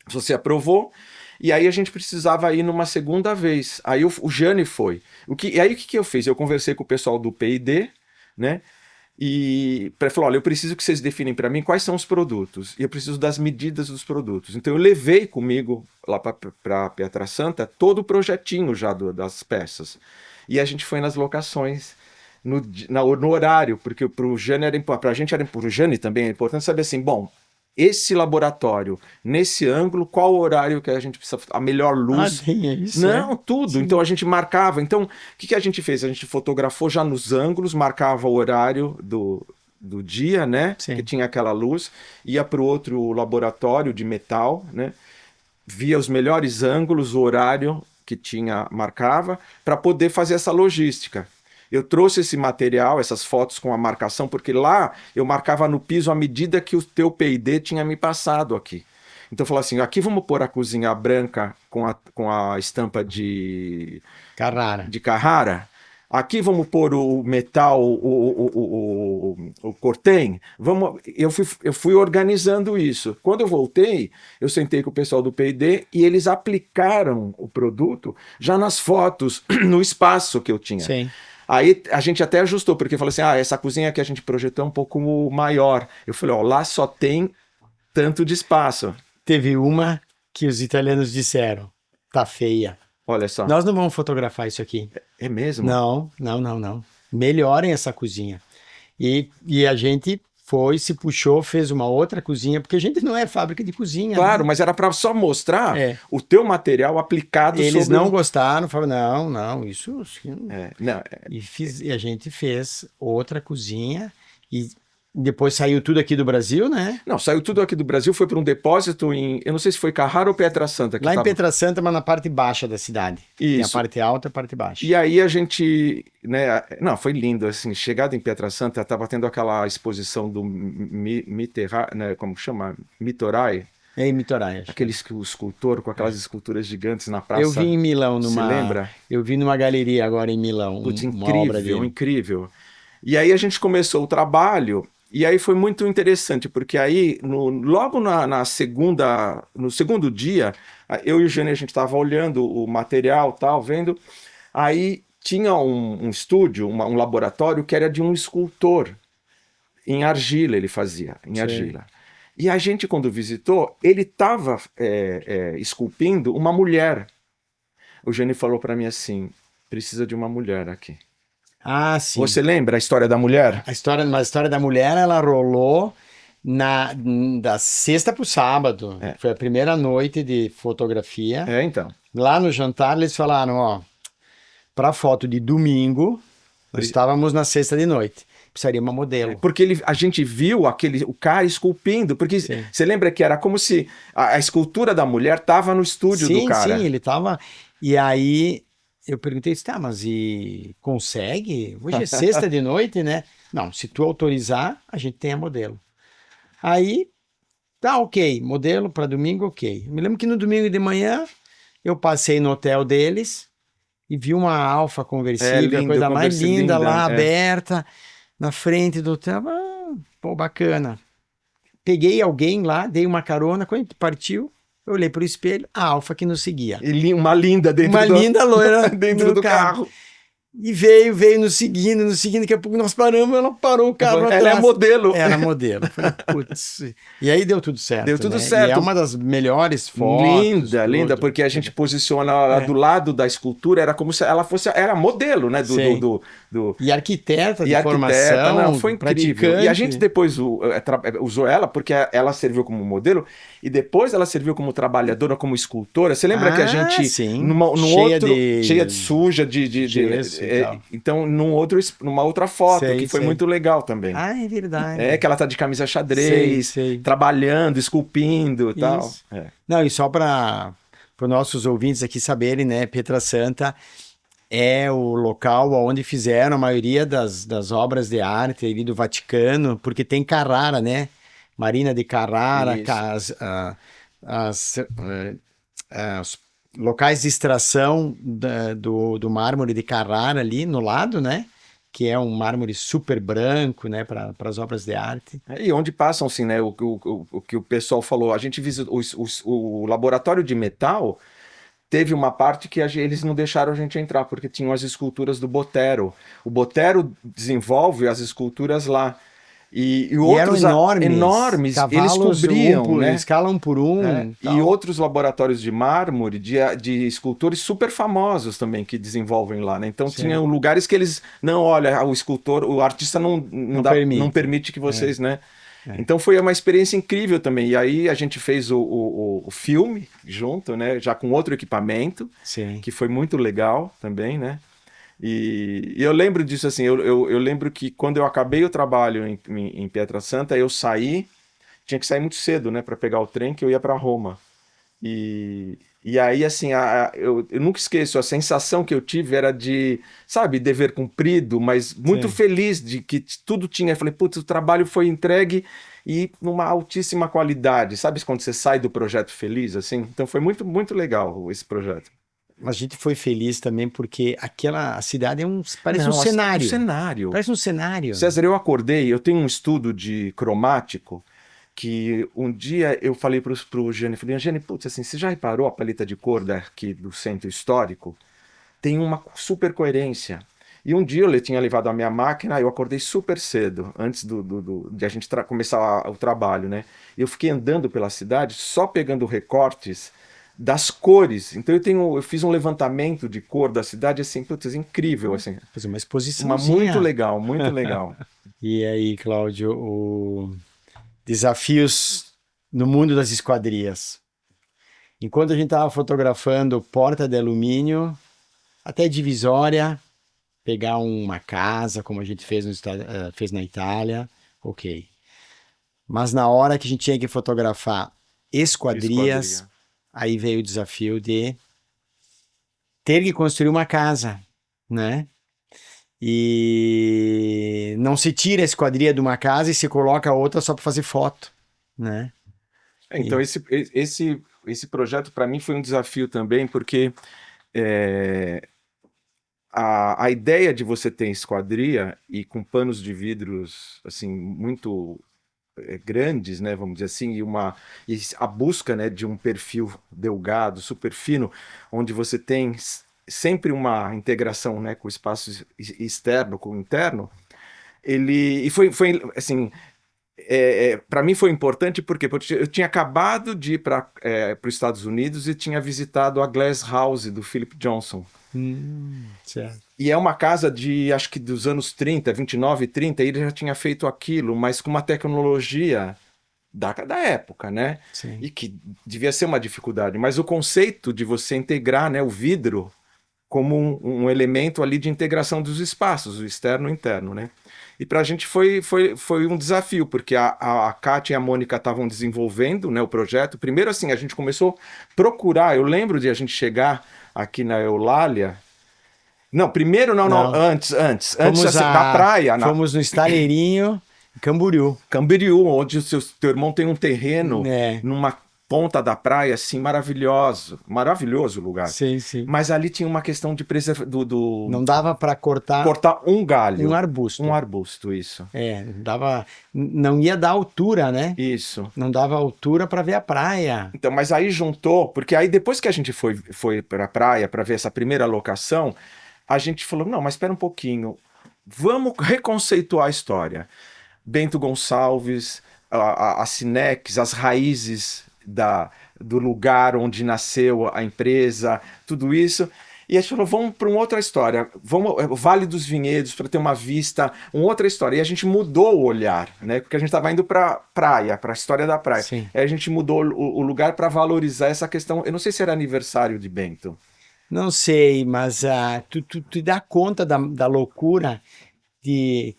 você aprovou. E aí a gente precisava ir numa segunda vez. Aí o Jane foi. E aí o que eu fiz? Eu conversei com o pessoal do P&D, né? E falou, olha, eu preciso que vocês definem para mim quais são os produtos. E eu preciso das medidas dos produtos. Então eu levei comigo lá para Pietra Santa todo o projetinho já das peças. E a gente foi nas locações, no horário, porque para o Jane para a gente pro Jane também é importante saber assim, bom, esse laboratório, nesse ângulo, qual o horário que a gente precisa, a melhor luz. Tem isso, não, tudo. Sim. Então a gente marcava. Então, o que a gente fez? A gente fotografou já nos ângulos, marcava o horário do dia, né? Sim. Que tinha aquela luz, ia para o outro laboratório de metal, né? Via os melhores ângulos, o horário que marcava, para poder fazer essa logística. Eu trouxe esse material, essas fotos com a marcação, porque lá eu marcava no piso a medida que o teu P&D tinha me passado aqui. Então eu falei assim, aqui vamos pôr a cozinha branca com a estampa de Carrara. Aqui vamos pôr o metal, o Corten. Eu fui organizando isso. Quando eu voltei, eu sentei com o pessoal do P&D e eles aplicaram o produto já nas fotos, no espaço que eu tinha. Sim. Aí a gente até ajustou, porque falou assim, essa cozinha que a gente projetou é um pouco maior. Eu falei, lá só tem tanto de espaço. Teve uma que os italianos disseram, tá feia. Olha só. Nós não vamos fotografar isso aqui. É mesmo? Não. Melhorem essa cozinha. E a gente se puxou, fez uma outra cozinha, porque a gente não é fábrica de cozinha. Claro, né? mas era para só mostrar o teu material aplicado Eles não gostaram, falaram, não, isso... E a gente fez outra cozinha e depois saiu tudo aqui do Brasil, né? Não, saiu tudo aqui do Brasil, foi para um depósito eu não sei se foi Carrara ou Pietra Santa. Lá em Pietra Santa, mas na parte baixa da cidade. Isso. Tem a parte alta e a parte baixa. E aí a gente, né, não, foi lindo, assim, chegado em Pietra Santa, estava tendo aquela exposição do Mitterrand, né, como chama? Mitorai. Em Mitorai. Aquele escultor com aquelas esculturas gigantes na praça. Eu vi em Milão, Você lembra? Eu vi numa galeria agora em Milão. Putz, uma obra dele. Incrível. E aí a gente começou o trabalho. E aí foi muito interessante, porque aí, logo no segundo dia, eu e o Jânio, a gente estava olhando o material, tal, vendo, aí tinha um estúdio, um laboratório que era de um escultor. Em argila ele fazia, em argila. E a gente, quando visitou, ele estava esculpindo uma mulher. O Gênio falou para mim assim, precisa de uma mulher aqui. Ah, sim. Você lembra a história da mulher? Mas a história da mulher, ela rolou da sexta pro sábado. Foi a primeira noite de fotografia. Então. Lá no jantar, eles falaram, ó, para foto de domingo, nós estávamos na sexta de noite. Precisaria uma modelo. Porque a gente viu o cara esculpindo, porque você lembra que era como se a escultura da mulher estava no estúdio do cara. Sim, ele estava. E aí eu perguntei, tá, mas e consegue? Hoje é sexta de noite, né? Não, se tu autorizar, a gente tem a modelo. Aí, tá ok, modelo para domingo, ok. Eu me lembro que no domingo de manhã eu passei no hotel deles e vi uma Alfa conversível, a coisa mais linda lá, aberta, na frente do hotel. Pô, bacana. Peguei alguém lá, dei uma carona, quando a gente partiu, eu olhei pro espelho, a Alfa que nos seguia. E uma linda dentro uma linda loira dentro do carro. E veio nos seguindo, daqui a pouco nós paramos, ela parou o carro atrás. Ela é modelo. Era modelo. Falei, putz. E aí deu tudo certo. Deu tudo certo. E é uma das melhores fotos. Linda, porque a gente posiciona ela do lado da escultura, era como se ela fosse, era modelo, né? E arquiteta de formação. Não, foi incrível. E a gente depois usou ela, porque ela serviu como modelo, e depois ela serviu como trabalhadora, como escultora. Você lembra que a gente, cheia de suja, então, numa outra foto, que foi muito legal também. Ah, é verdade. Que ela tá de camisa xadrez, trabalhando, esculpindo e tal. Não, e só para os nossos ouvintes aqui saberem, né, Pietra Santa é o local onde fizeram a maioria das obras de arte ali do Vaticano, porque tem Carrara, né? Marina de Carrara, os locais de extração do mármore de Carrara ali no lado, né? Que é um mármore super branco, né? Para as obras de arte. E onde passam, assim, né? O que o pessoal falou, a gente visitou o laboratório de metal. Teve uma parte que eles não deixaram a gente entrar, porque tinham as esculturas do Botero. O Botero desenvolve as esculturas lá. E outros eram enormes, eles cobriam, né? Escala 1 por 1. E outros laboratórios de mármore, de escultores super famosos também, que desenvolvem lá, né? Então tinham lugares que eles, não, olha, o artista não permite que vocês, né? Então foi uma experiência incrível também. E aí a gente fez o filme junto, né? Já com outro equipamento, que foi muito legal também, né? E eu lembro disso assim, eu lembro que quando eu acabei o trabalho em Pietra Santa, eu tinha que sair muito cedo, né? Para pegar o trem que eu ia para Roma. E aí, assim, eu nunca esqueço, a sensação que eu tive era de, sabe, dever cumprido, mas muito feliz de que tudo tinha. Eu falei, putz, o trabalho foi entregue e numa altíssima qualidade. Sabe quando você sai do projeto feliz, assim? Então foi muito, muito legal esse projeto. A gente foi feliz também porque a cidade parece um cenário. Parece um cenário. César, eu acordei, eu tenho um estudo de cromático, que um dia eu falei pro Gênio, falei, Gênio, putz, assim, você já reparou a paleta de cor daqui do centro histórico? Tem uma super coerência. E um dia eu tinha levado a minha máquina, eu acordei super cedo, antes de a gente começar o trabalho, né? Eu fiquei andando pela cidade, só pegando recortes das cores. Então eu fiz um levantamento de cor da cidade, assim, putz, incrível, assim. Fiz uma exposição. Muito legal, muito legal. E aí, Cláudio, desafios no mundo das esquadrias. Enquanto a gente estava fotografando porta de alumínio, até divisória, pegar uma casa, como a gente fez na Itália, ok. Mas na hora que a gente tinha que fotografar esquadrias, aí veio o desafio de ter que construir uma casa, né? E não se tira a esquadria de uma casa e se coloca outra só para fazer foto, né? Então esse projeto para mim foi um desafio também, porque a ideia de você ter esquadria e com panos de vidros assim muito grandes, né, vamos dizer assim, e a busca, né, de um perfil delgado, super fino, onde você tem sempre uma integração, né, com o espaço externo, com o interno, e foi assim, para mim foi importante porque eu tinha acabado de ir para os Estados Unidos e tinha visitado a Glass House do Philip Johnson. Certo. E é uma casa de, acho que dos anos 30, 29, 30, e ele já tinha feito aquilo, mas com uma tecnologia da época, né? Sim. E que devia ser uma dificuldade. Mas o conceito de você integrar, né, o vidro como um elemento ali de integração dos espaços, o externo e o interno, né? E para a gente foi um desafio, porque a Kátia e a Mônica estavam desenvolvendo, né, o projeto. Primeiro, assim, a gente começou a procurar. Eu lembro de a gente chegar aqui na Eulália. Não, primeiro não, antes assim, da praia. Fomos no Estaleirinho, Camboriú. Camboriú, onde o teu irmão tem um terreno numa ponta da praia, assim, maravilhoso lugar. Sim, sim. Mas ali tinha uma questão de Não dava para cortar um galho. Um arbusto. Um arbusto, isso. Não ia dar altura, né? Isso. Não dava altura para ver a praia. Então, mas aí juntou, porque aí depois que a gente foi para a praia para ver essa primeira locação, a gente falou, não, mas espera um pouquinho, vamos reconceituar a história. Bento Gonçalves, a Cinex, as raízes do lugar onde nasceu a empresa, tudo isso. E a gente falou, vamos para uma outra história, vamos Vale dos Vinhedos, para ter uma vista, uma outra história. E a gente mudou o olhar, né? Porque a gente estava indo para praia, para a história da praia. Sim. Aí a gente mudou o lugar para valorizar essa questão. Eu não sei se era aniversário de Bento. Não sei, mas tu dá conta da loucura de...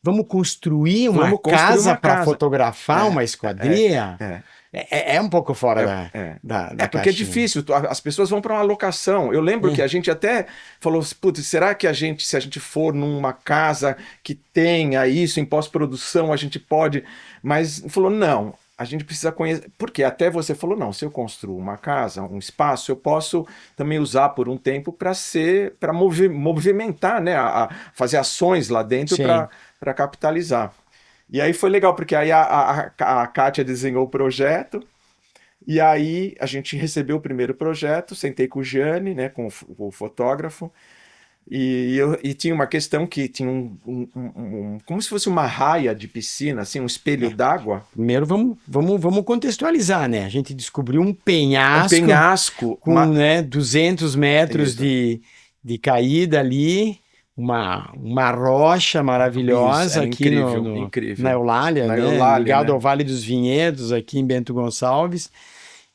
Vamos construir uma casa para fotografar uma esquadria? É um pouco fora da porque caixinha. É difícil, as pessoas vão para uma locação. Eu lembro que a gente até falou, putz, será que se a gente for numa casa que tenha isso em pós-produção, a gente pode... Mas falou, não, a gente precisa conhecer... Porque até você falou, não, se eu construo uma casa, um espaço, eu posso também usar por um tempo para movimentar, né? Fazer ações lá dentro para capitalizar. E aí foi legal, porque aí a Kátia desenhou o projeto, e aí a gente recebeu o primeiro projeto, sentei com o Gianni, né, com o fotógrafo, e tinha uma questão que tinha como se fosse uma raia de piscina, assim, um espelho d'água. Primeiro vamos contextualizar, né? A gente descobriu um penhasco, com 200 metros de caída ali, uma rocha maravilhosa aqui incrível. na Eulália, né? Ligado ao Vale dos Vinhedos, aqui em Bento Gonçalves.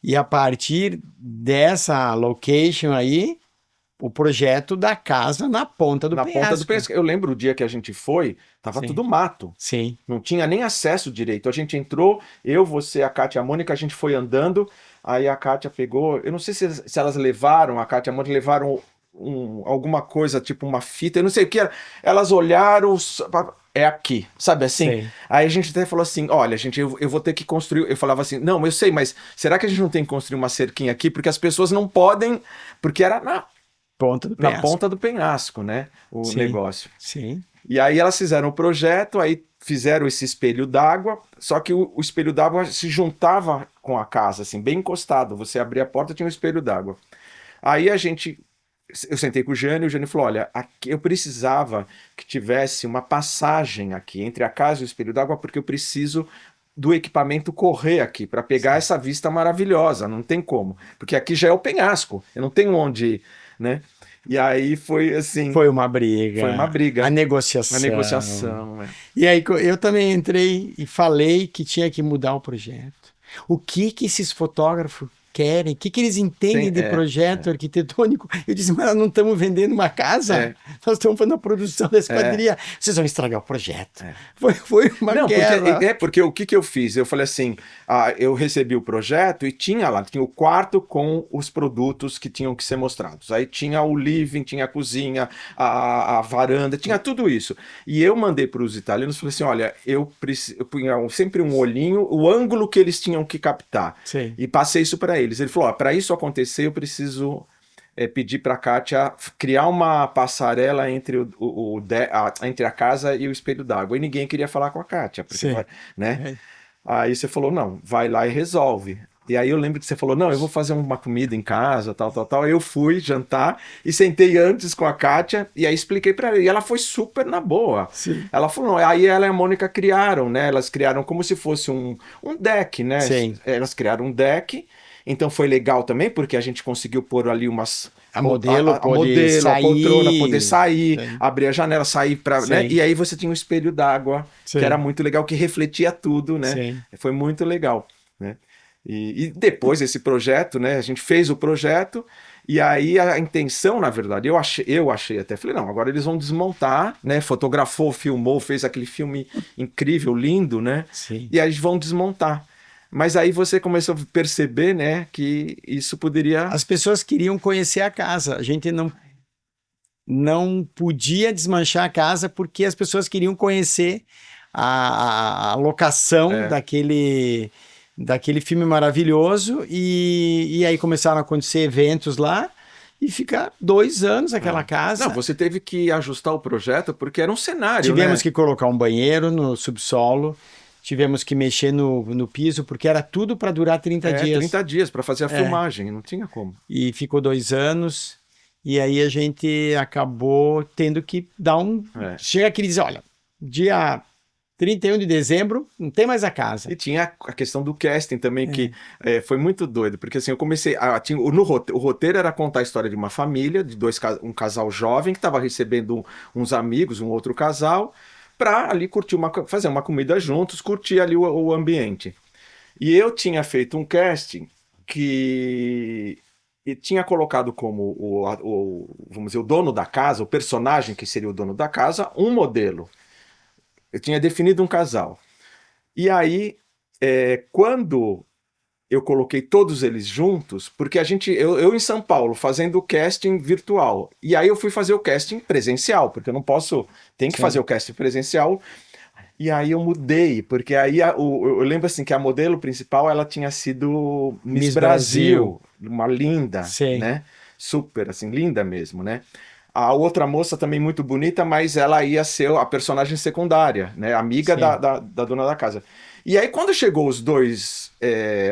E a partir dessa location aí, o projeto da casa na ponta do penhasco. Eu lembro o dia que a gente foi, tava tudo mato. Sim. Não tinha nem acesso direito. A gente entrou, eu, você, a Kátia e a Mônica, a gente foi andando, aí a Kátia pegou, eu não sei se elas levaram, a Kátia e a Mônica levaram alguma coisa, tipo uma fita, eu não sei o que era. Elas olharam, é aqui, sabe assim? Sim. Aí a gente até falou assim, olha, gente, eu vou ter que construir. Eu falava assim, não, eu sei, mas será que a gente não tem que construir uma cerquinha aqui? Porque as pessoas não podem, porque era na ponta do penhasco, né? O negócio. Sim. E aí elas fizeram o projeto, aí fizeram esse espelho d'água, só que o espelho d'água se juntava com a casa, assim, bem encostado. Você abria a porta, tinha um espelho d'água. Aí eu sentei com o Jânio falou, olha, aqui eu precisava que tivesse uma passagem aqui entre a casa e o espelho d'água, porque eu preciso do equipamento correr aqui para pegar essa vista maravilhosa, não tem como, porque aqui já é o penhasco, eu não tenho onde ir, né? E aí foi assim... Foi uma briga. A negociação. E aí eu também entrei e falei que tinha que mudar o projeto. O que esses fotógrafos querem? O que eles entendem de projeto arquitetônico? Eu disse, mas nós não estamos vendendo uma casa, nós estamos fazendo a produção da esquadria. Vocês vão estragar o projeto. Foi uma guerra. Porque o que eu fiz? Eu falei assim, eu recebi o projeto e tinha o quarto com os produtos que tinham que ser mostrados. Aí tinha o living, tinha a cozinha, a varanda, tinha tudo isso. E eu mandei para os italianos, falei assim, olha, eu punha sempre um olhinho, o ângulo que eles tinham que captar. Sim. E passei isso para eles. Ele falou, para isso acontecer, eu preciso pedir para a Kátia criar uma passarela entre, entre a casa e o espelho d'água. E ninguém queria falar com a Kátia. Porque, né? Aí você falou, não, vai lá e resolve. E aí eu lembro que você falou, não, eu vou fazer uma comida em casa, tal, tal, tal. Eu fui jantar e sentei antes com a Kátia e aí expliquei pra ela. E ela foi super na boa. Sim. Ela falou, não, aí ela e a Mônica criaram, né? Elas criaram como se fosse um deck, né? Sim. Elas criaram um deck. Então foi legal também, porque a gente conseguiu pôr ali umas... A modelo a modelo, sair, a poltrona, poder sair, sim. abrir a janela, sair para, né? Sim. E aí você tinha um espelho d'água, que Sim. era muito legal, que refletia tudo, né? Sim. Foi muito legal, né? E depois desse projeto, né? A gente fez o projeto e aí a intenção, na verdade, eu achei até, falei, não, agora eles vão desmontar, né? Fotografou, filmou, fez aquele filme incrível, lindo, né? Sim. E aí eles vão desmontar. Mas aí você começou a perceber, né, que isso poderia... As pessoas queriam conhecer a casa. A gente não podia desmanchar a casa porque as pessoas queriam conhecer a locação daquele filme maravilhoso e aí começaram a acontecer eventos lá e fica 2 anos aquela casa. Não, você teve que ajustar o projeto porque era um cenário, Tivemos né? que colocar um banheiro no subsolo, tivemos que mexer no piso porque era tudo para durar 30 dias. 30 dias para fazer a filmagem, não tinha como. E ficou 2 anos. E aí a gente acabou tendo que dar chega aqui e dizer, olha, dia 31 de dezembro não tem mais a casa. E tinha a questão do casting também, que foi muito doido, porque assim, eu comecei... o roteiro era contar a história de uma família, de um casal jovem que estava recebendo uns amigos, um outro casal, para ali fazer uma comida juntos, curtir ali o ambiente. E eu tinha feito um casting que... E tinha colocado como vamos dizer, o dono da casa, o personagem que seria o dono da casa, um modelo. Eu tinha definido um casal. E aí, quando eu coloquei todos eles juntos, porque eu em São Paulo fazendo o casting virtual, e aí eu fui fazer o casting presencial, porque eu não posso, tem que Sim. fazer o casting presencial. E aí eu mudei, porque aí eu lembro assim que a modelo principal ela tinha sido Miss Brasil, uma linda, Sim. né? Super, assim, linda mesmo, né? A outra moça também muito bonita, mas ela ia ser a personagem secundária, né? Amiga da dona da casa. E aí quando chegou os dois,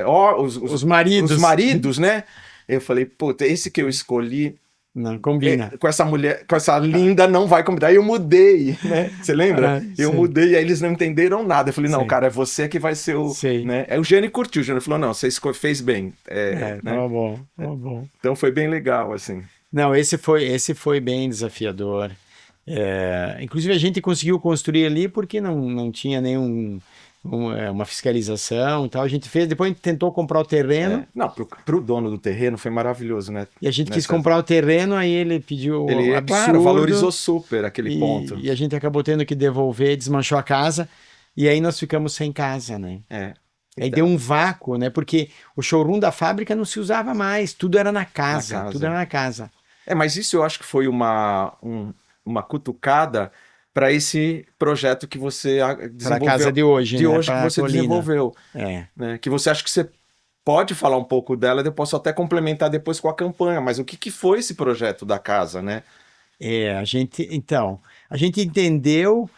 os maridos, né? Eu falei, puta, esse que eu escolhi... Não combina. Com essa mulher, com essa linda, não vai combinar. Aí eu mudei, né? Você lembra? Eu mudei e aí eles não entenderam nada. Eu falei, não, cara, é você que vai ser o... Né? Aí o Gênio curtiu. O Gênio falou, não, você fez bem. Né? Tá bom, tá bom. Então foi bem legal, assim. Não, esse foi bem desafiador. Inclusive a gente conseguiu construir ali porque não tinha uma fiscalização e tal. A gente fez, depois a gente tentou comprar o terreno. Não, pro dono do terreno foi maravilhoso, né? E a gente quis comprar o terreno, aí ele pediu absurdo. Claro, valorizou super aquele ponto. E a gente acabou tendo que devolver, desmanchou a casa. E aí nós ficamos sem casa, né? Aí deu um vácuo, né? Porque o showroom da fábrica não se usava mais, tudo era na casa. Tudo era na casa. Mas isso eu acho que foi uma cutucada para esse projeto que você desenvolveu. Para a casa de hoje, de né? hoje que você desenvolveu. Né? Que você acha que você pode falar um pouco dela, eu posso até complementar depois com a campanha, mas o que foi esse projeto da casa, né? A gente entendeu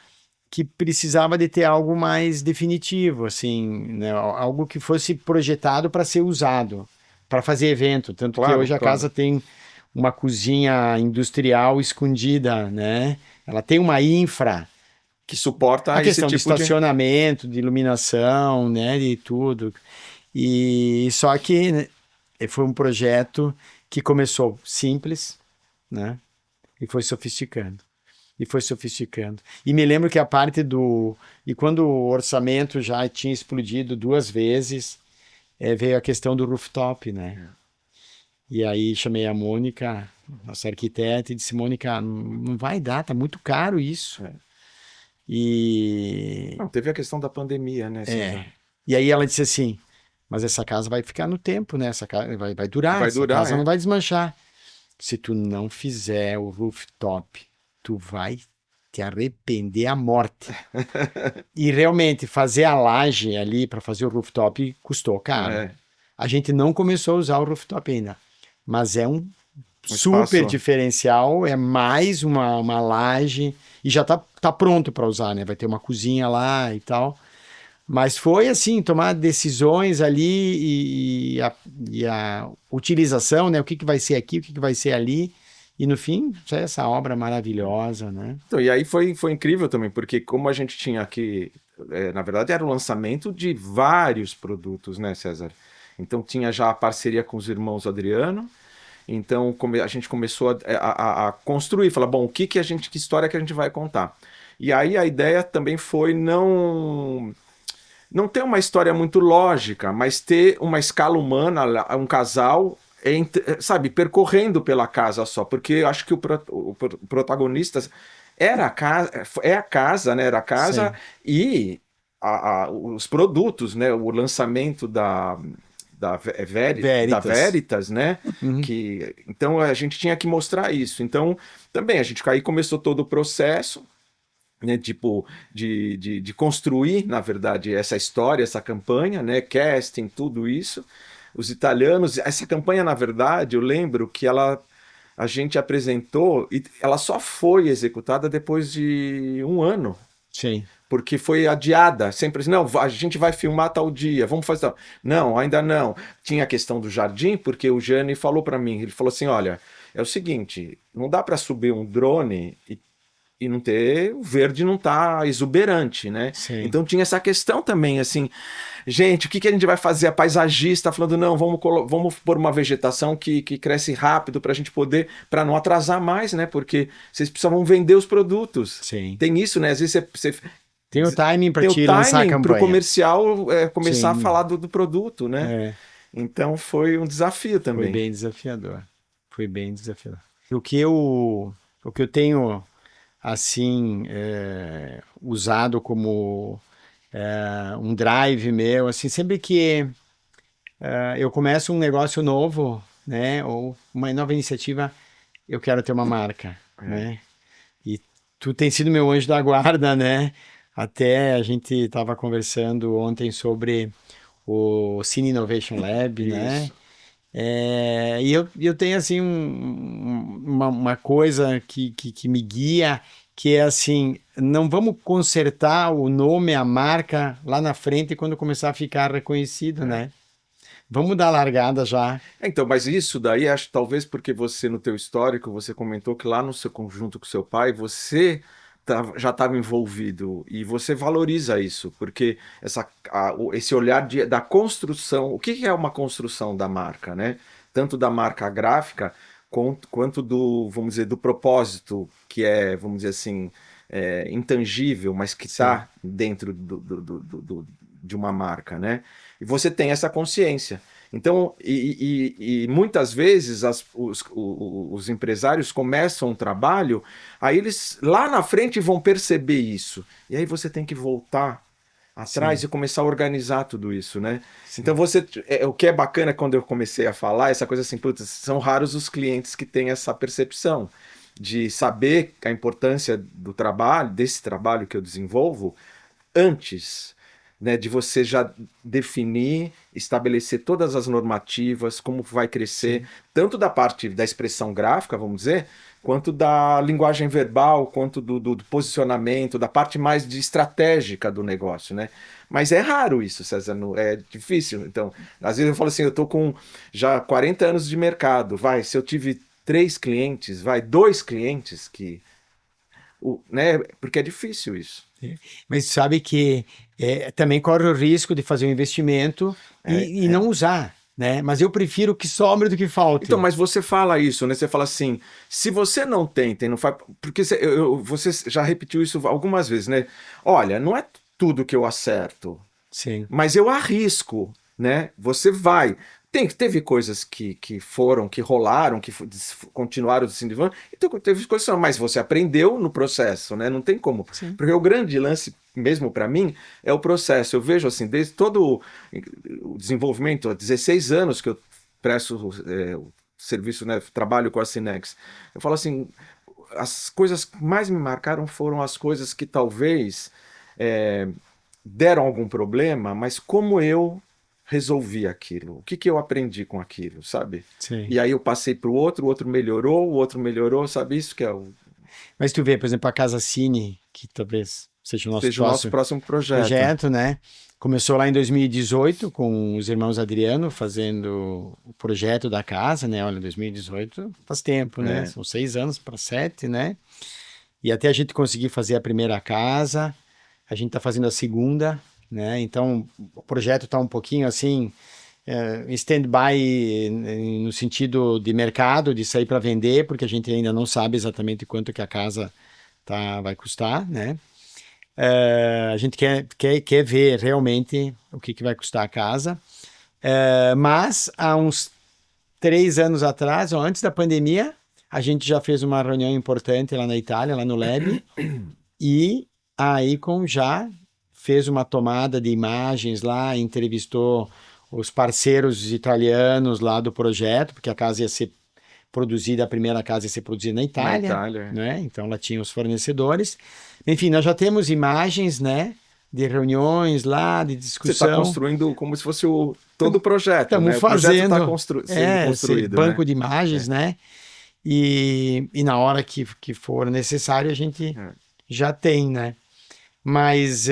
que precisava de ter algo mais definitivo, assim, né? Algo que fosse projetado para ser usado, para fazer evento. Tanto que hoje a casa tem uma cozinha industrial escondida, né? Ela tem uma infra que suporta a questão esse tipo de estacionamento, de iluminação, né? De tudo. E só que, né, foi um projeto que começou simples, né? E foi sofisticando. E me lembro que a parte e quando o orçamento já tinha explodido 2 vezes, veio a questão do rooftop, né? E aí chamei a Mônica, nossa arquiteta, e disse, Mônica, não vai dar, tá muito caro isso. Não, teve a questão da pandemia, né? E aí ela disse assim, mas essa casa vai ficar no tempo, né? Essa casa vai durar, essa casa não vai desmanchar. Se tu não fizer o rooftop, tu vai te arrepender à morte. E realmente, fazer a laje ali para fazer o rooftop custou caro. A gente não começou a usar o rooftop ainda, mas é um super diferencial, é mais uma laje, e já tá pronto para usar, né? Vai ter uma cozinha lá e tal, Mas foi assim, tomar decisões ali e a utilização, né? O que que vai ser aqui, o que que vai ser ali. E no fim, essa obra maravilhosa, né? Então, e aí foi incrível também, porque como a gente tinha aqui, na verdade era o lançamento de vários produtos, né, César? Então tinha já a parceria com os irmãos Adriano, então a gente começou a construir, falar, bom, que história que a gente vai contar? E aí a ideia também foi não ter uma história muito lógica, mas ter uma escala humana, um casal, sabe, percorrendo pela casa só, porque eu acho que o protagonista era a casa, é a casa, né? Era a casa Sim. e os produtos, né? O lançamento da Veritas. Veritas, né? Uhum. Então a gente tinha que mostrar isso. Então também a gente aí começou todo o processo, né, tipo, de construir, na verdade, essa história, essa campanha, né, casting, tudo isso. Os italianos, essa campanha, na verdade, eu lembro que a gente apresentou e ela só foi executada depois de um ano, Sim. porque foi adiada. Sempre assim, não, a gente vai filmar tal dia, vamos fazer tal. Não, ainda não. Tinha a questão do jardim, porque o Jane falou para mim, ele falou assim, olha, é o seguinte, não dá para subir um drone e não ter, o verde não tá exuberante, né? Sim. Então tinha essa questão também, assim, gente, o que a gente vai fazer? A paisagista falando, não, vamos pôr uma vegetação que cresce rápido para a gente poder, para não atrasar mais, né? Porque vocês precisavam vender os produtos. Sim. Tem isso, né? Às vezes você Tem o timing para tem o te lançar a timing para o campanha. comercial começar a Sim. falar do produto, né? É, Então foi um desafio foi também. bem desafiador. Foi bem desafiador. O que eu tenho assim usado como um drive meu, assim, sempre que eu começo um negócio novo, né, ou uma nova iniciativa, eu quero ter uma marca, É. né? E tu tem sido meu anjo da guarda, né? Até a gente estava conversando ontem sobre o Cine Innovation Lab, né? Isso. E eu tenho assim uma coisa que me guia, que é assim, não vamos consertar o nome, a marca lá na frente quando começar a ficar reconhecido, É. né? Vamos dar a largada já. Então, mas isso daí, acho talvez porque você, no teu histórico, você comentou que lá no seu conjunto com seu pai, você já estava envolvido e você valoriza isso, porque esse olhar da construção, o que é uma construção da marca, né? Tanto da marca gráfica quanto do, vamos dizer, do propósito, que é, vamos dizer assim, intangível, mas que Sim, está dentro de uma marca, né? E você tem essa consciência. Então, e muitas vezes os empresários começam um trabalho, aí eles lá na frente vão perceber isso. E aí você tem que voltar atrás sim, e começar a organizar tudo isso, né? Então sim, o que é bacana quando eu comecei a falar, essa coisa assim, putz, são raros os clientes que têm essa percepção de saber a importância do trabalho, desse trabalho que eu desenvolvo, antes, né, de você já definir, estabelecer todas as normativas, como vai crescer, sim. tanto da parte da expressão gráfica, vamos dizer, quanto da linguagem verbal, quanto do posicionamento, da parte mais estratégica do negócio, né? Mas é raro isso, César, é difícil. Então, às vezes eu falo assim, eu tô com já 40 anos de mercado, vai, se eu tive 3 clientes, vai, 2 clientes que, né? Porque é difícil isso. Mas sabe que também corre o risco de fazer um investimento É, e não usar, né? Mas eu prefiro que sobre do que então, falte. mas você fala isso, né? Você fala assim, se você não tem não faz. Porque você já repetiu isso algumas vezes, né? Olha, não é tudo que eu acerto, Sim, mas eu arrisco, né? Você vai. Teve coisas que rolaram, continuaram se desenvolvendo, e teve coisas, mas você aprendeu no processo, né? Não tem como. sim, Porque o grande lance, mesmo para mim, é o processo. Eu vejo assim, desde todo o desenvolvimento, há 16 anos que eu presto o serviço, né? Trabalho com a Cinex. Eu falo assim, as coisas que mais me marcaram foram as coisas que talvez é, deram algum problema, mas como eu resolvi aquilo, o que eu aprendi com aquilo, sabe? sim. E aí eu passei para o outro melhorou, sabe? Isso que é o. Mas tu vê, por exemplo, a Casa Cine, que talvez seja o nosso próximo projeto, né? Começou lá em 2018 com os irmãos Adriano fazendo o projeto da casa, né? Olha, 2018 faz tempo, né? São 6 anos para 7, né? E até a gente conseguir fazer a primeira casa, a gente está fazendo a segunda, né? Então o projeto está um pouquinho assim, em stand-by no sentido de mercado, de sair para vender, porque a gente ainda não sabe exatamente quanto que a casa vai custar, né? A gente quer ver realmente o que vai custar a casa. Mas há uns 3 anos atrás, ou antes da pandemia, a gente já fez uma reunião importante lá na Itália, lá no Lab, e a Icon já fez uma tomada de imagens lá, entrevistou os parceiros italianos lá do projeto, porque a casa ia ser produzida, a primeira casa ia ser produzida na Itália, né? Então lá tinha os fornecedores. Enfim, nós já temos imagens, né? De reuniões lá, de discussão. Você está construindo como se fosse todo o projeto, Estamos né? O fazendo, projeto está sendo construído, banco né? de imagens, né? E na hora que for necessário, a gente já tem, né? Mas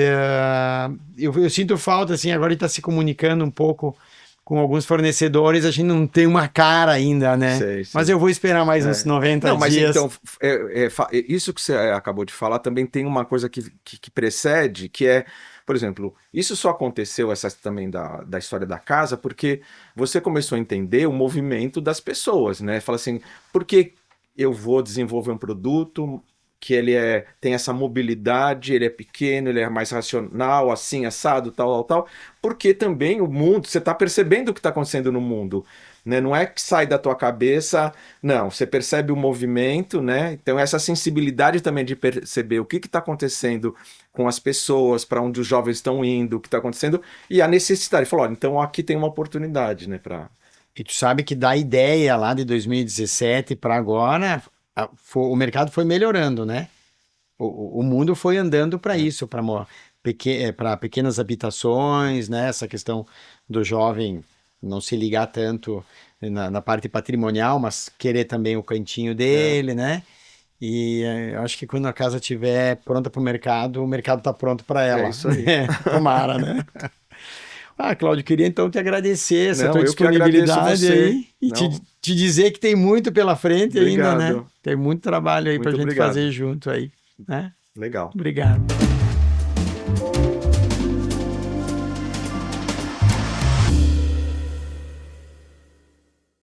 eu sinto falta, assim, agora ele está se comunicando um pouco com alguns fornecedores, a gente não tem uma cara ainda, né? Sei. Mas eu vou esperar mais uns 90 dias. Mas então, isso que você acabou de falar também tem uma coisa que precede, que é, por exemplo, isso só aconteceu, essa também da história da casa, porque você começou a entender o movimento das pessoas, né? Fala assim, por que eu vou desenvolver um produto que ele tem essa mobilidade, ele é pequeno, ele é mais racional, assim, assado, tal, porque também o mundo, você está percebendo o que está acontecendo no mundo, né? Não é que sai da tua cabeça, não, você percebe o movimento, né? Então essa sensibilidade também de perceber o que está acontecendo com as pessoas, para onde os jovens estão indo, o que está acontecendo, e a necessidade, falou, olha, então aqui tem uma oportunidade, né? E tu sabe que da ideia lá de 2017 para agora, o mercado foi melhorando, né? O mundo foi andando para isso, para pequenas habitações, né? Essa questão do jovem não se ligar tanto na parte patrimonial, mas querer também o cantinho dele, né? E eu acho que quando a casa estiver pronta para o mercado está pronto para ela. É isso aí. Tomara, né? Cláudio, queria então te agradecer essa tua eu que agradeço disponibilidade você. aí e te dizer que tem muito pela frente ainda, né? Obrigado. Tem muito trabalho aí para a gente fazer junto aí, né? Legal. Obrigado.